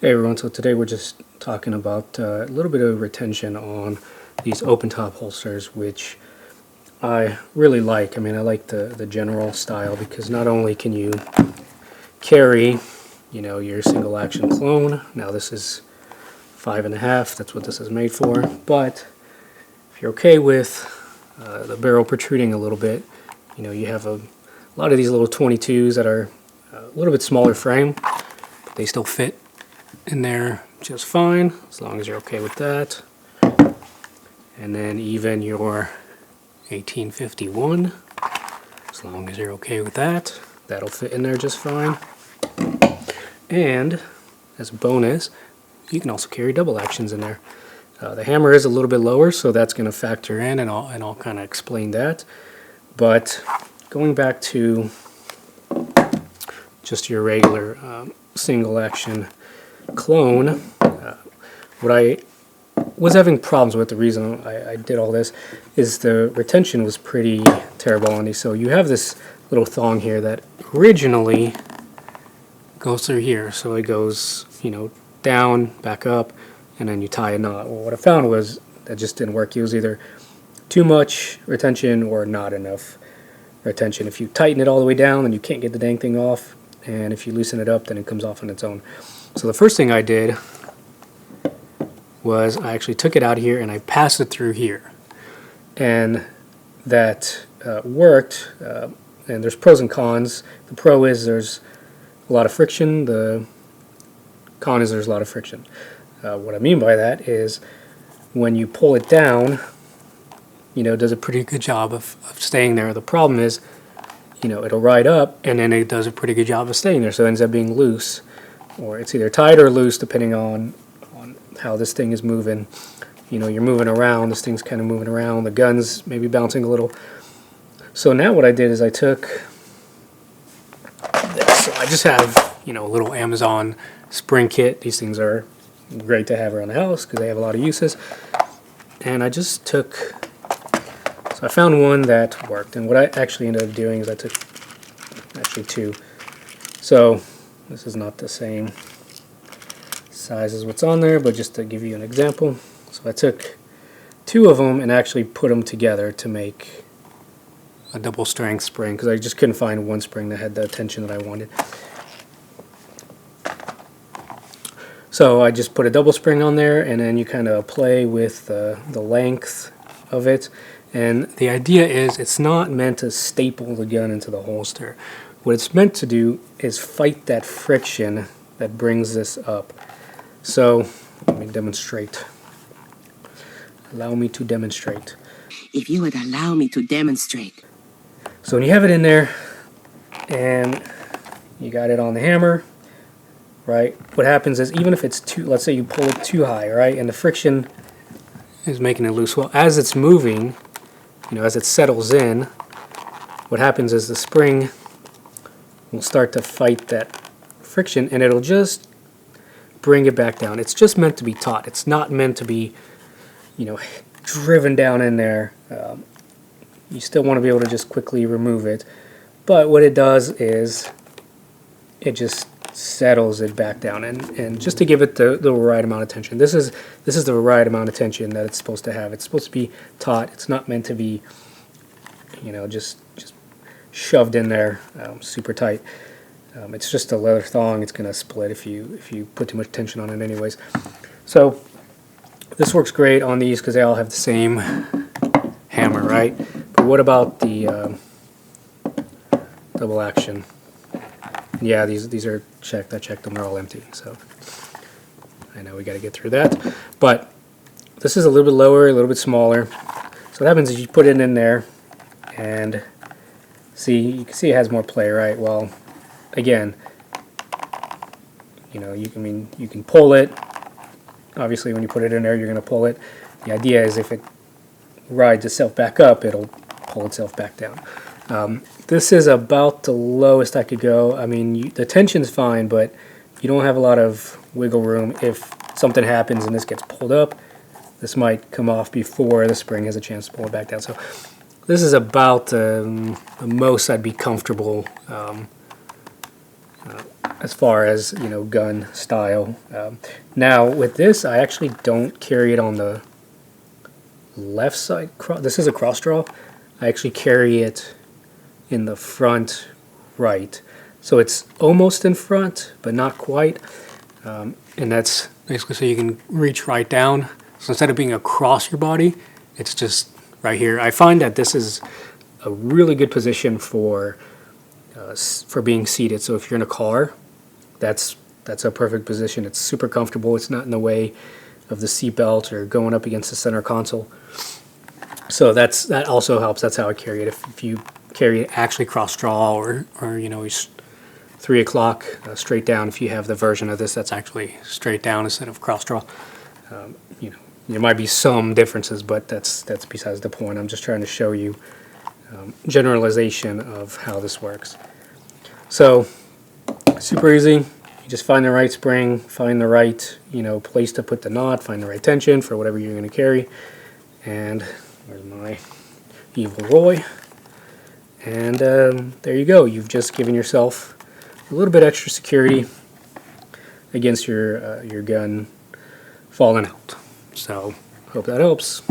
Hey everyone, so today we're just talking about a little bit of retention on these open top holsters, which I really like. I mean, I like the general style because not only can you carry, your single action clone. Now this is 5.5, that's what this is made for, but if you're okay with the barrel protruding a little bit, you have a lot of these little 22s that are a little bit smaller frame, but they still fit in there just fine, as long as you're okay with that. And then even your 1851, as long as you're okay with that, that'll fit in there just fine. And as a bonus, you can also carry double actions in there. The hammer is a little bit lower, so that's going to factor in, and I'll kind of explain that. But going back to just your regular single action clone, what I was having problems with, the reason I did all this, is the retention was pretty terrible on these. So you have this little thong here that originally goes through here, so it goes down, back up, and then you tie a knot. Well, what I found was that just didn't work. It was either too much retention or not enough retention. If you tighten it all the way down, then you can't get the dang thing off, and if you loosen it up, then it comes off on its own. So the first thing I did was I actually took it out here and I passed it through here, and that worked. And there's pros and cons. The pro is there's a lot of friction. The con is there's a lot of friction. What I mean by that is when you pull it down, it does a pretty good job of staying there. The problem is, it'll ride up and then it does a pretty good job of staying there, so it ends up being loose, or it's either tight or loose depending on how this thing is moving. You're moving around, this thing's kind of moving around, the gun's maybe bouncing a little. So now what I did is I took this. So I just have, a little Amazon spring kit. These things are great to have around the house because they have a lot of uses. And I just took, so I found one that worked. And what I actually ended up doing is I took actually two. So this is not the same size as what's on there, but just to give you an example. So I took two of them and actually put them together to make a double strength spring, because I just couldn't find one spring that had the tension that I wanted. So I just put a double spring on there, and then you kind of play with the length of it. And the idea is it's not meant to staple the gun into the holster. What it's meant to do is fight that friction that brings this up. So let me demonstrate. Allow me to demonstrate. If you would allow me to demonstrate. So when you have it in there and you got it on the hammer, right, what happens is even if it's too, let's say you pull it too high, right, and the friction is making it loose, well, as it's moving, as it settles in, what happens is the spring will start to fight that friction and it'll just bring it back down. It's just meant to be taut. It's not meant to be, driven down in there. You still want to be able to just quickly remove it, but what it does is it just settles it back down, and just to give it the right amount of tension. This is the right amount of tension that it's supposed to have. It's supposed to be taut. It's not meant to be, just shoved in there super tight. It's just a leather thong. It's going to split if you put too much tension on it anyways. So this works great on these because they all have the same hammer, right? But what about the double action? Yeah, these are checked. I checked them. They're all empty. So I know we got to get through that. But this is a little bit lower, a little bit smaller. So what happens is you put it in there, and you can see it has more play, right? Well, again, you can pull it. Obviously, when you put it in there, you're going to pull it. The idea is if it rides itself back up, it'll pull itself back down. This is about the lowest I could go. I mean, the tension's fine, but you don't have a lot of wiggle room. If something happens and this gets pulled up, this might come off before the spring has a chance to pull it back down. So this is about the most I'd be comfortable as far as, you know, gun style. Now with this, I actually don't carry it on the left side. This is a cross draw. I actually carry it in the front right, so it's almost in front but not quite, and that's basically so you can reach right down. So instead of being across your body, it's just right here. I find that this is a really good position for being seated. So if you're in a car, that's a perfect position. It's super comfortable. It's not in the way of the seatbelt or going up against the center console. So that also helps. That's how I carry it. If you carry it actually cross draw or you know, 3 o'clock straight down, if you have the version of this that's actually straight down instead of cross draw, you know, there might be some differences, but that's besides the point. I'm just trying to show you generalization of how this works. So super easy. You just find the right spring, find the right, you know, place to put the knot, find the right tension for whatever you're going to carry. And where's my evil Roy? And there you go. You've just given yourself a little bit extra security against your gun falling out. So hope that helps.